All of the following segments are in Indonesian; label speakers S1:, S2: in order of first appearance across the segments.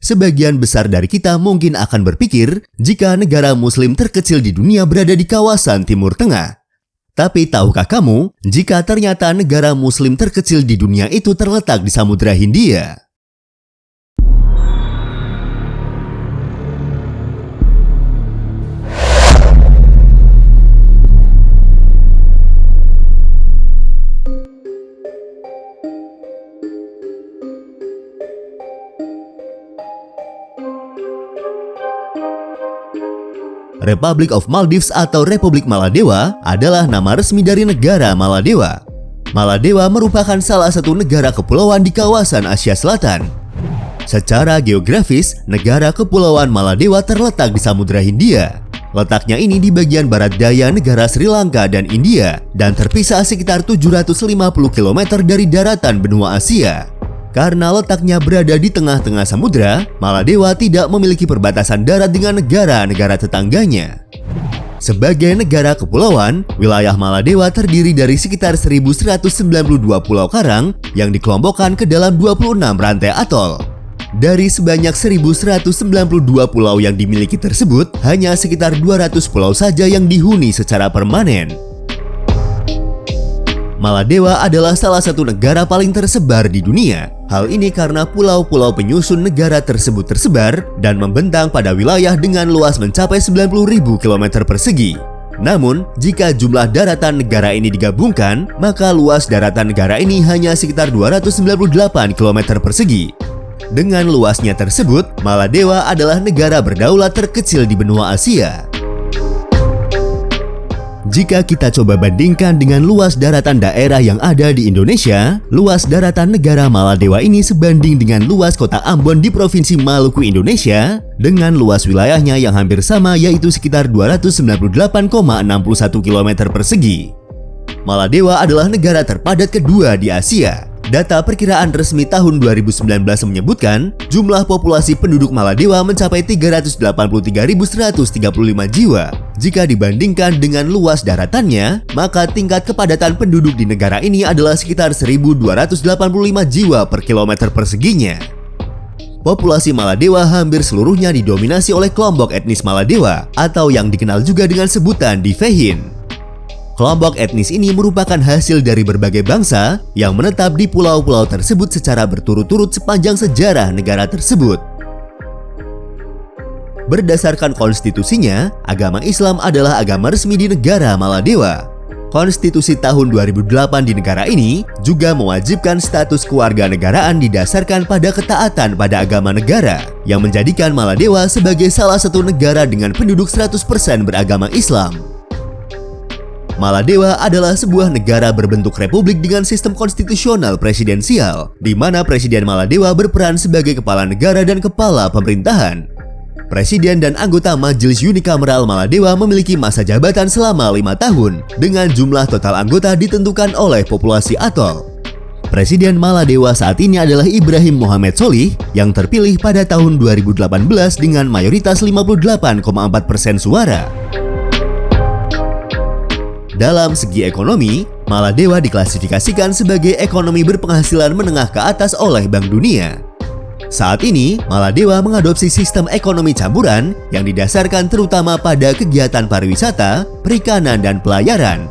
S1: Sebagian besar dari kita mungkin akan berpikir jika negara muslim terkecil di dunia berada di kawasan Timur Tengah. Tapi tahukah kamu jika ternyata negara muslim terkecil di dunia itu terletak di Samudra Hindia? Republic of Maldives atau Republik Maladewa adalah nama resmi dari negara Maladewa. Maladewa merupakan salah satu negara kepulauan di kawasan Asia Selatan. Secara geografis, negara kepulauan Maladewa terletak di Samudra Hindia. Letaknya ini di bagian barat daya negara Sri Lanka dan India dan terpisah sekitar 750 km dari daratan benua Asia. Karena letaknya berada di tengah-tengah samudra, Maladewa tidak memiliki perbatasan darat dengan negara-negara tetangganya. Sebagai negara kepulauan, wilayah Maladewa terdiri dari sekitar 1192 pulau karang yang dikelompokkan ke dalam 26 rantai atol. Dari sebanyak 1192 pulau yang dimiliki tersebut, hanya sekitar 200 pulau saja yang dihuni secara permanen. Maladewa adalah salah satu negara paling tersebar di dunia. Hal ini karena pulau-pulau penyusun negara tersebut tersebar dan membentang pada wilayah dengan luas mencapai 90.000 km persegi. Namun, jika jumlah daratan negara ini digabungkan, maka luas daratan negara ini hanya sekitar 298 km persegi. Dengan luasnya tersebut, Maladewa adalah negara berdaulat terkecil di benua Asia. Jika kita coba bandingkan dengan luas daratan daerah yang ada di Indonesia, luas daratan negara Maladewa ini sebanding dengan luas kota Ambon di Provinsi Maluku, Indonesia, dengan luas wilayahnya yang hampir sama yaitu sekitar 298,61 km persegi. Maladewa adalah negara terpadat kedua di Asia. Data perkiraan resmi tahun 2019 menyebutkan jumlah populasi penduduk Maladewa mencapai 383.135 jiwa. Jika dibandingkan dengan luas daratannya, maka tingkat kepadatan penduduk di negara ini adalah sekitar 1.285 jiwa per kilometer perseginya. Populasi Maladewa hampir seluruhnya didominasi oleh kelompok etnis Maladewa atau yang dikenal juga dengan sebutan Divehin. Kelompok etnis ini merupakan hasil dari berbagai bangsa yang menetap di pulau-pulau tersebut secara berturut-turut sepanjang sejarah negara tersebut. Berdasarkan konstitusinya, agama Islam adalah agama resmi di negara Maladewa. Konstitusi tahun 2008 di negara ini juga mewajibkan status kewarganegaraan didasarkan pada ketaatan pada agama negara, yang menjadikan Maladewa sebagai salah satu negara dengan penduduk 100% beragama Islam. Maladewa adalah sebuah negara berbentuk republik dengan sistem konstitusional presidensial, di mana Presiden Maladewa berperan sebagai kepala negara dan kepala pemerintahan. Presiden dan anggota Majelis Unikameral Maladewa memiliki masa jabatan selama 5 tahun, dengan jumlah total anggota ditentukan oleh populasi atol. Presiden Maladewa saat ini adalah Ibrahim Mohamed Solih yang terpilih pada tahun 2018 dengan mayoritas 58,4% suara. Dalam segi ekonomi, Maladewa diklasifikasikan sebagai ekonomi berpenghasilan menengah ke atas oleh Bank Dunia. Saat ini, Maladewa mengadopsi sistem ekonomi campuran yang didasarkan terutama pada kegiatan pariwisata, perikanan, dan pelayaran.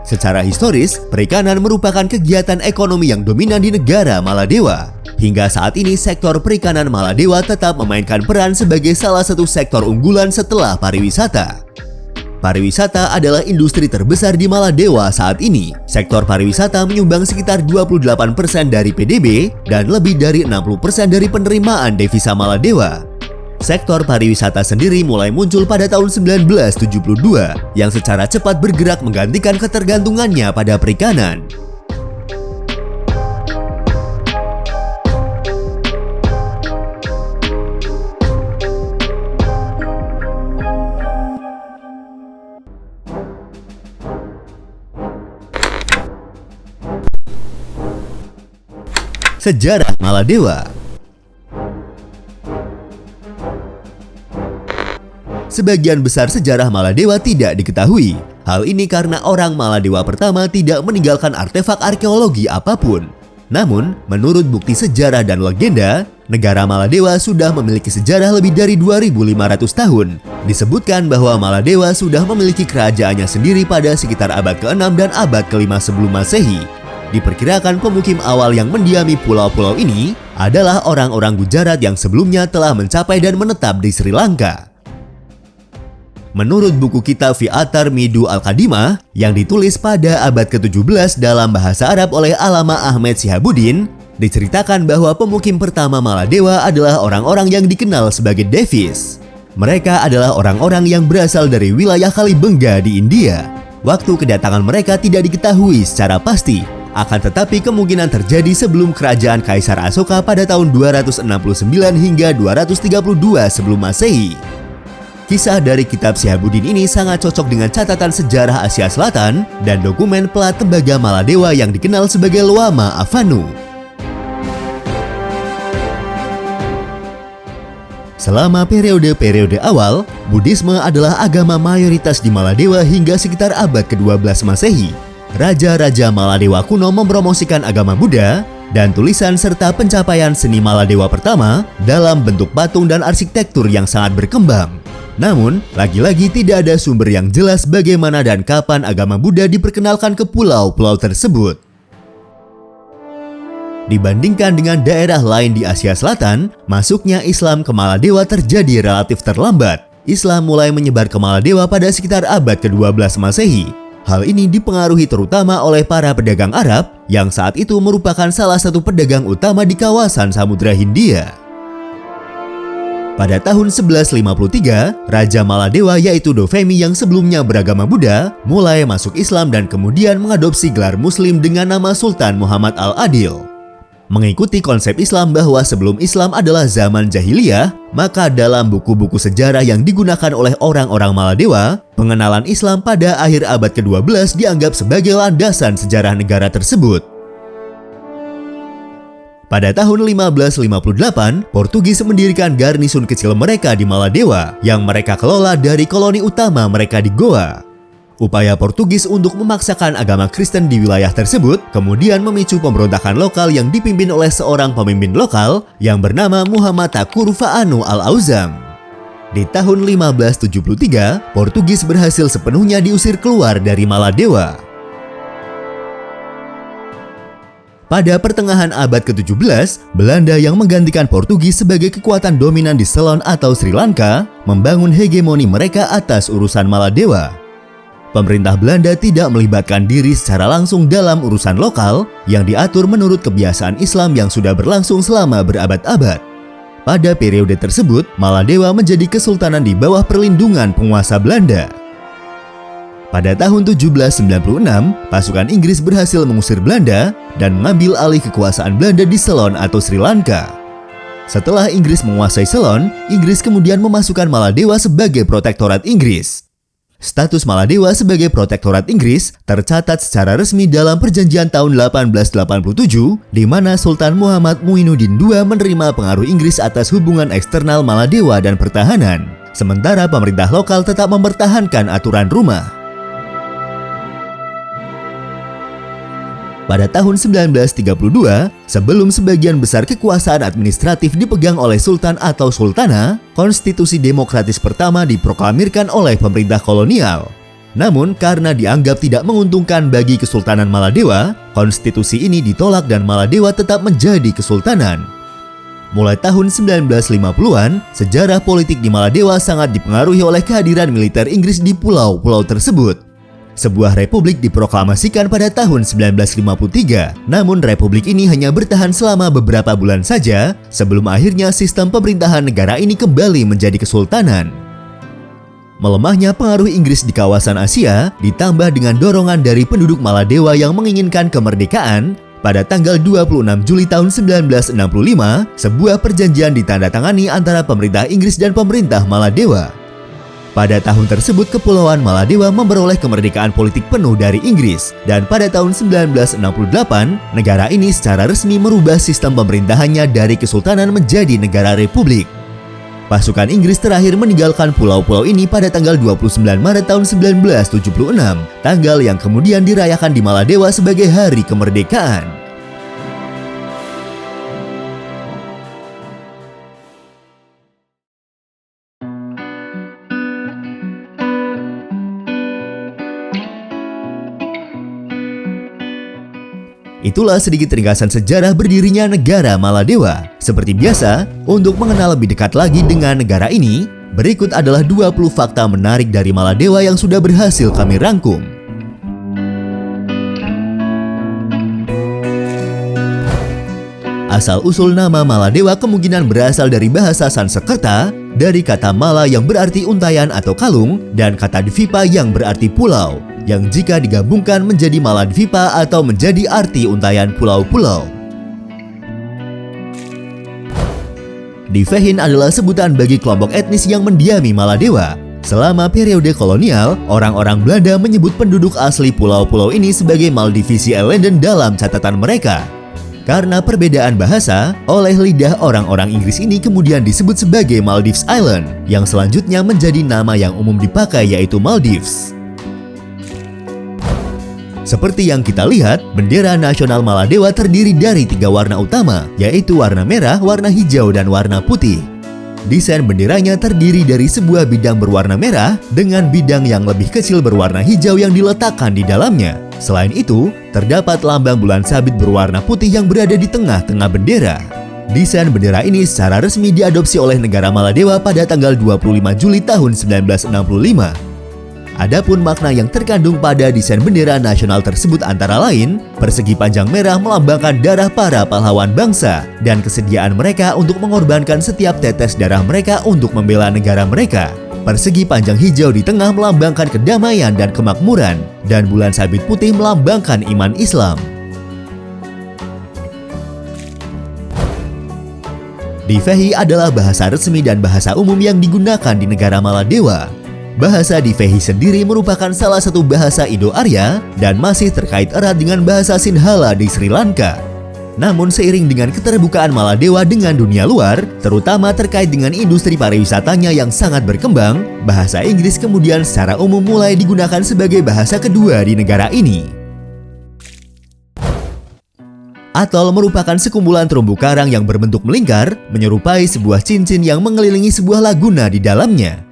S1: Secara historis, perikanan merupakan kegiatan ekonomi yang dominan di negara Maladewa. Hingga saat ini, sektor perikanan Maladewa tetap memainkan peran sebagai salah satu sektor unggulan setelah pariwisata. Pariwisata adalah industri terbesar di Maladewa saat ini. Sektor pariwisata menyumbang sekitar 28% dari PDB dan lebih dari 60% dari penerimaan devisa Maladewa. Sektor pariwisata sendiri mulai muncul pada tahun 1972 yang secara cepat bergerak menggantikan ketergantungannya pada perikanan. Sejarah Maladewa. Sebagian besar sejarah Maladewa tidak diketahui. Hal ini karena orang Maladewa pertama tidak meninggalkan artefak arkeologi apapun. Namun, menurut bukti sejarah dan legenda, negara Maladewa sudah memiliki sejarah lebih dari 2.500 tahun. Disebutkan bahwa Maladewa sudah memiliki kerajaannya sendiri pada sekitar abad ke-6 dan abad ke-5 sebelum Masehi. Diperkirakan pemukim awal yang mendiami pulau-pulau ini adalah orang-orang Gujarat yang sebelumnya telah mencapai dan menetap di Sri Lanka. Menurut buku kitab Fi'atar Midu Al-Qadimah yang ditulis pada abad ke-17 dalam bahasa Arab oleh Alama Ahmed Shihabuddin, diceritakan bahwa pemukim pertama Maladewa adalah orang-orang yang dikenal sebagai Devis. Mereka adalah orang-orang yang berasal dari wilayah Kalibengga di India. Waktu kedatangan mereka tidak diketahui secara pasti, akan tetapi kemungkinan terjadi sebelum kerajaan Kaisar Asoka pada tahun 269 hingga 232 sebelum Masehi. Kisah dari kitab Shihabuddin ini sangat cocok dengan catatan sejarah Asia Selatan dan dokumen plat tembaga Maladewa yang dikenal sebagai Loama Avanu. Selama periode-periode awal, Buddhisme adalah agama mayoritas di Maladewa hingga sekitar abad ke-12 Masehi. Raja-raja Maladewa kuno mempromosikan agama Buddha dan tulisan serta pencapaian seni Maladewa pertama dalam bentuk patung dan arsitektur yang sangat berkembang. Namun, lagi-lagi tidak ada sumber yang jelas bagaimana dan kapan agama Buddha diperkenalkan ke pulau-pulau tersebut. Dibandingkan dengan daerah lain di Asia Selatan, masuknya Islam ke Maladewa terjadi relatif terlambat. Islam mulai menyebar ke Maladewa pada sekitar abad ke-12 Masehi. Hal ini dipengaruhi terutama oleh para pedagang Arab yang saat itu merupakan salah satu pedagang utama di kawasan Samudra Hindia. Pada tahun 1153, Raja Maladewa yaitu Dovemi yang sebelumnya beragama Buddha mulai masuk Islam dan kemudian mengadopsi gelar Muslim dengan nama Sultan Muhammad Al-Adil. Mengikuti konsep Islam bahwa sebelum Islam adalah zaman jahiliyah, maka dalam buku-buku sejarah yang digunakan oleh orang-orang Maladewa, pengenalan Islam pada akhir abad ke-12 dianggap sebagai landasan sejarah negara tersebut. Pada tahun 1558, Portugis mendirikan garnison kecil mereka di Maladewa yang mereka kelola dari koloni utama mereka di Goa. Upaya Portugis untuk memaksakan agama Kristen di wilayah tersebut kemudian memicu pemberontakan lokal yang dipimpin oleh seorang pemimpin lokal yang bernama Muhammad Takur Fa'anu Al-Auzam. Di tahun 1573, Portugis berhasil sepenuhnya diusir keluar dari Maladewa. Pada pertengahan abad ke-17, Belanda yang menggantikan Portugis sebagai kekuatan dominan di Ceylon atau Sri Lanka membangun hegemoni mereka atas urusan Maladewa. Pemerintah Belanda tidak melibatkan diri secara langsung dalam urusan lokal yang diatur menurut kebiasaan Islam yang sudah berlangsung selama berabad-abad. Pada periode tersebut, Maladewa menjadi kesultanan di bawah perlindungan penguasa Belanda. Pada tahun 1796, pasukan Inggris berhasil mengusir Belanda dan mengambil alih kekuasaan Belanda di Ceylon atau Sri Lanka. Setelah Inggris menguasai Ceylon, Inggris kemudian memasukkan Maladewa sebagai protektorat Inggris. Status Maladewa sebagai protektorat Inggris tercatat secara resmi dalam perjanjian tahun 1887, di mana Sultan Muhammad Muinuddin II menerima pengaruh Inggris atas hubungan eksternal Maladewa dan pertahanan, sementara pemerintah lokal tetap mempertahankan aturan rumah. Pada tahun 1932, sebelum sebagian besar kekuasaan administratif dipegang oleh sultan atau sultana, konstitusi demokratis pertama diproklamirkan oleh pemerintah kolonial. Namun, karena dianggap tidak menguntungkan bagi Kesultanan Maladewa, konstitusi ini ditolak dan Maladewa tetap menjadi kesultanan. Mulai tahun 1950-an, sejarah politik di Maladewa sangat dipengaruhi oleh kehadiran militer Inggris di pulau-pulau tersebut. Sebuah republik diproklamasikan pada tahun 1953, namun republik ini hanya bertahan selama beberapa bulan saja sebelum akhirnya sistem pemerintahan negara ini kembali menjadi kesultanan. Melemahnya pengaruh Inggris di kawasan Asia ditambah dengan dorongan dari penduduk Maladewa yang menginginkan kemerdekaan, pada tanggal 26 Juli tahun 1965, sebuah perjanjian ditandatangani antara pemerintah Inggris dan pemerintah Maladewa. Pada tahun tersebut, Kepulauan Maladewa memperoleh kemerdekaan politik penuh dari Inggris, dan pada tahun 1968, negara ini secara resmi merubah sistem pemerintahannya dari kesultanan menjadi negara republik. Pasukan Inggris terakhir meninggalkan pulau-pulau ini pada tanggal 29 Maret tahun 1976, tanggal yang kemudian dirayakan di Maladewa sebagai Hari Kemerdekaan. Itulah sedikit ringkasan sejarah berdirinya negara Maladewa. Seperti biasa, untuk mengenal lebih dekat lagi dengan negara ini, berikut adalah 20 fakta menarik dari Maladewa yang sudah berhasil kami rangkum. Asal-usul nama Maladewa kemungkinan berasal dari bahasa Sanskerta, dari kata Mala yang berarti untayan atau kalung, dan kata Dvipa yang berarti pulau, yang jika digabungkan menjadi Maladvipa atau menjadi arti untayan pulau-pulau. Divehin adalah sebutan bagi kelompok etnis yang mendiami Maladewa. Selama periode kolonial, orang-orang Belanda menyebut penduduk asli pulau-pulau ini sebagai Maldivisi Eilanden dalam catatan mereka. Karena perbedaan bahasa, oleh lidah orang-orang Inggris ini kemudian disebut sebagai Maldives Island, yang selanjutnya menjadi nama yang umum dipakai yaitu Maldives. Seperti yang kita lihat, bendera nasional Maladewa terdiri dari 3 warna utama, yaitu warna merah, warna hijau, dan warna putih. Desain benderanya terdiri dari sebuah bidang berwarna merah dengan bidang yang lebih kecil berwarna hijau yang diletakkan di dalamnya. Selain itu, terdapat lambang bulan sabit berwarna putih yang berada di tengah-tengah bendera. Desain bendera ini secara resmi diadopsi oleh negara Maladewa pada tanggal 25 Juli tahun 1965. Adapun makna yang terkandung pada desain bendera nasional tersebut antara lain, persegi panjang merah melambangkan darah para pahlawan bangsa dan kesediaan mereka untuk mengorbankan setiap tetes darah mereka untuk membela negara mereka. Persegi panjang hijau di tengah melambangkan kedamaian dan kemakmuran, dan bulan sabit putih melambangkan iman Islam. Divehi adalah bahasa resmi dan bahasa umum yang digunakan di negara Maladewa. Bahasa Divehi sendiri merupakan salah satu bahasa Indo-Arya dan masih terkait erat dengan bahasa Sinhala di Sri Lanka. Namun seiring dengan keterbukaan Maladewa dengan dunia luar, terutama terkait dengan industri pariwisatanya yang sangat berkembang, bahasa Inggris kemudian secara umum mulai digunakan sebagai bahasa kedua di negara ini. Atol merupakan sekumpulan terumbu karang yang berbentuk melingkar, menyerupai sebuah cincin yang mengelilingi sebuah laguna di dalamnya.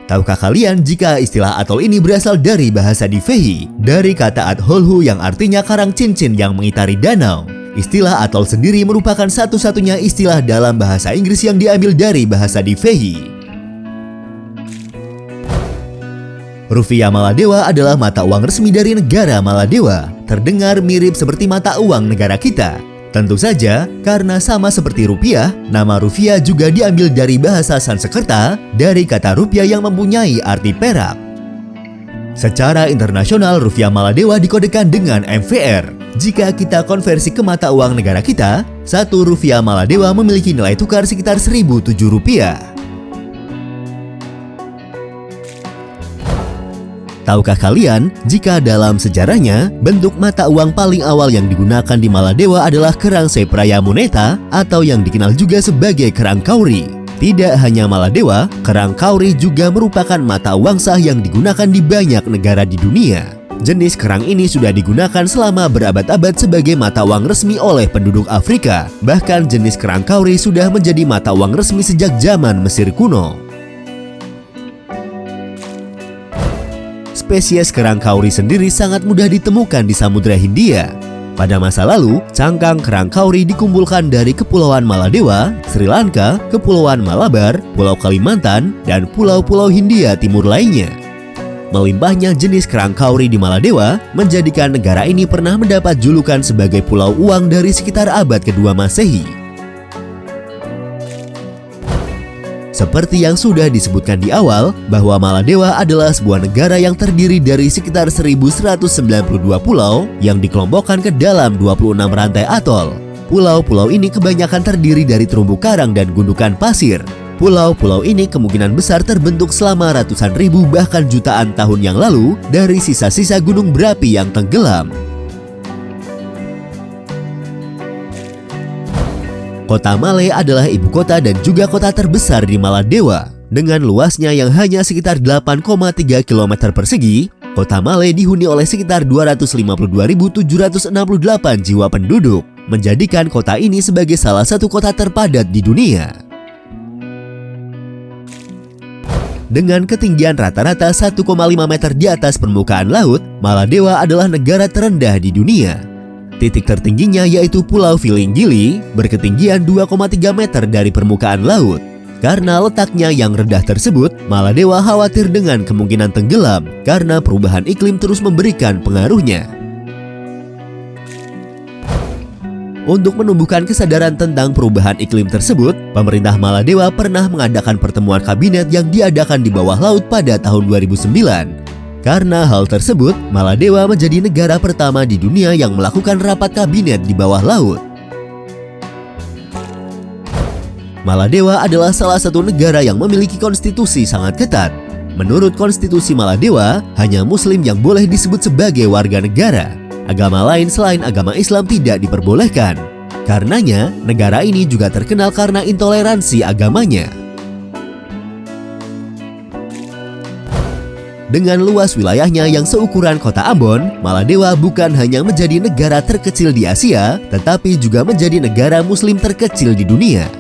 S1: Tahukah kalian jika istilah atol ini berasal dari bahasa Divehi, dari kata atholhu yang artinya karang cincin yang mengitari danau. Istilah atol sendiri merupakan satu-satunya istilah dalam bahasa Inggris yang diambil dari bahasa Divehi. Rupiah Maladewa adalah mata uang resmi dari negara Maladewa. Terdengar mirip seperti mata uang negara kita. Tentu saja, karena sama seperti rupiah, nama rupiah juga diambil dari bahasa Sanskerta dari kata rupiah yang mempunyai arti perak. Secara internasional, rupiah Maladewa dikodekan dengan MVR. Jika kita konversi ke mata uang negara kita, 1 rupiah Maladewa memiliki nilai tukar sekitar 1.007 rupiah. Tahukah kalian, jika dalam sejarahnya, bentuk mata uang paling awal yang digunakan di Maladewa adalah kerang Sepraya moneta atau yang dikenal juga sebagai kerang kauri. Tidak hanya Maladewa, kerang kauri juga merupakan mata uang sah yang digunakan di banyak negara di dunia. Jenis kerang ini sudah digunakan selama berabad-abad sebagai mata uang resmi oleh penduduk Afrika. Bahkan jenis kerang kauri sudah menjadi mata uang resmi sejak zaman Mesir kuno. Spesies kerang kauri sendiri sangat mudah ditemukan di Samudra Hindia. Pada masa lalu, cangkang kerang kauri dikumpulkan dari Kepulauan Maladewa, Sri Lanka, Kepulauan Malabar, Pulau Kalimantan, dan pulau-pulau Hindia Timur lainnya. Melimpahnya jenis kerang kauri di Maladewa menjadikan negara ini pernah mendapat julukan sebagai Pulau Uang dari sekitar abad kedua Masehi. Seperti yang sudah disebutkan di awal, bahwa Maladewa adalah sebuah negara yang terdiri dari sekitar 1.192 pulau yang dikelompokkan ke dalam 26 rantai atol. Pulau-pulau ini kebanyakan terdiri dari terumbu karang dan gundukan pasir. Pulau-pulau ini kemungkinan besar terbentuk selama ratusan ribu bahkan jutaan tahun yang lalu dari sisa-sisa gunung berapi yang tenggelam. Kota Male adalah ibu kota dan juga kota terbesar di Maladewa. Dengan luasnya yang hanya sekitar 8,3 km persegi, kota Male dihuni oleh sekitar 252.768 jiwa penduduk, menjadikan kota ini sebagai salah satu kota terpadat di dunia. Dengan ketinggian rata-rata 1,5 meter di atas permukaan laut, Maladewa adalah negara terendah di dunia. Titik tertingginya yaitu Pulau Vilinggili berketinggian 2,3 meter dari permukaan laut. Karena letaknya yang rendah tersebut, Maladewa khawatir dengan kemungkinan tenggelam karena perubahan iklim terus memberikan pengaruhnya. Untuk menumbuhkan kesadaran tentang perubahan iklim tersebut, pemerintah Maladewa pernah mengadakan pertemuan kabinet yang diadakan di bawah laut pada tahun 2009. Karena hal tersebut, Maladewa menjadi negara pertama di dunia yang melakukan rapat kabinet di bawah laut. Maladewa adalah salah satu negara yang memiliki konstitusi sangat ketat. Menurut konstitusi Maladewa, hanya Muslim yang boleh disebut sebagai warga negara. Agama lain selain agama Islam tidak diperbolehkan. Karenanya, negara ini juga terkenal karena intoleransi agamanya. Dengan luas wilayahnya yang seukuran kota Ambon, Maladewa bukan hanya menjadi negara terkecil di Asia, tetapi juga menjadi negara Muslim terkecil di dunia.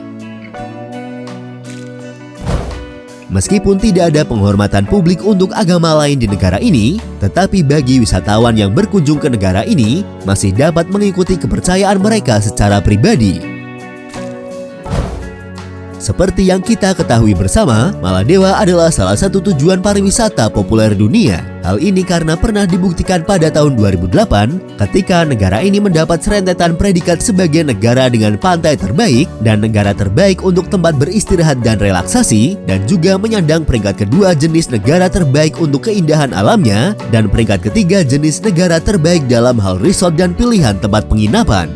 S1: Meskipun tidak ada penghormatan publik untuk agama lain di negara ini, tetapi bagi wisatawan yang berkunjung ke negara ini, masih dapat mengikuti kepercayaan mereka secara pribadi. Seperti yang kita ketahui bersama, Maladewa adalah salah satu tujuan pariwisata populer dunia. Hal ini karena pernah dibuktikan pada tahun 2008 ketika negara ini mendapat serentetan predikat sebagai negara dengan pantai terbaik dan negara terbaik untuk tempat beristirahat dan relaksasi, dan juga menyandang peringkat kedua jenis negara terbaik untuk keindahan alamnya dan peringkat ketiga jenis negara terbaik dalam hal resort dan pilihan tempat penginapan.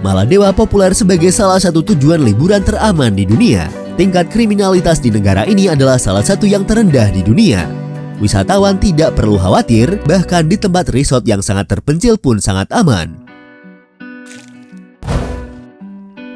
S1: Maladewa populer sebagai salah satu tujuan liburan teraman di dunia. Tingkat kriminalitas di negara ini adalah salah satu yang terendah di dunia. Wisatawan tidak perlu khawatir, bahkan di tempat resort yang sangat terpencil pun sangat aman.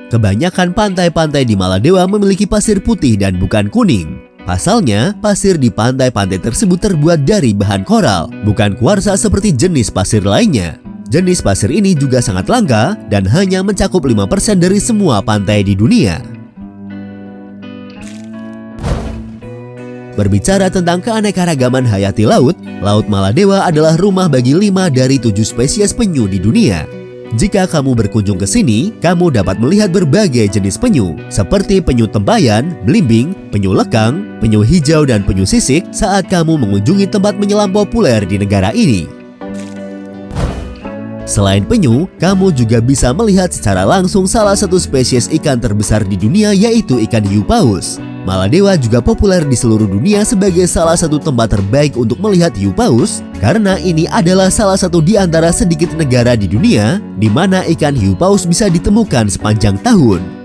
S1: Kebanyakan pantai-pantai di Maladewa memiliki pasir putih dan bukan kuning. Pasalnya, pasir di pantai-pantai tersebut terbuat dari bahan koral, bukan kuarsa seperti jenis pasir lainnya. Jenis pasir ini juga sangat langka dan hanya mencakup 5% dari semua pantai di dunia. Berbicara tentang keanekaragaman hayati laut, Laut Maladewa adalah rumah bagi 5 dari 7 spesies penyu di dunia. Jika kamu berkunjung ke sini, kamu dapat melihat berbagai jenis penyu, seperti penyu tempayan, belimbing, penyu lekang, penyu hijau, dan penyu sisik saat kamu mengunjungi tempat menyelam populer di negara ini. Selain penyu, kamu juga bisa melihat secara langsung salah satu spesies ikan terbesar di dunia, yaitu ikan hiu paus. Maladewa juga populer di seluruh dunia sebagai salah satu tempat terbaik untuk melihat hiu paus, karena ini adalah salah satu di antara sedikit negara di dunia di mana ikan hiu paus bisa ditemukan sepanjang tahun.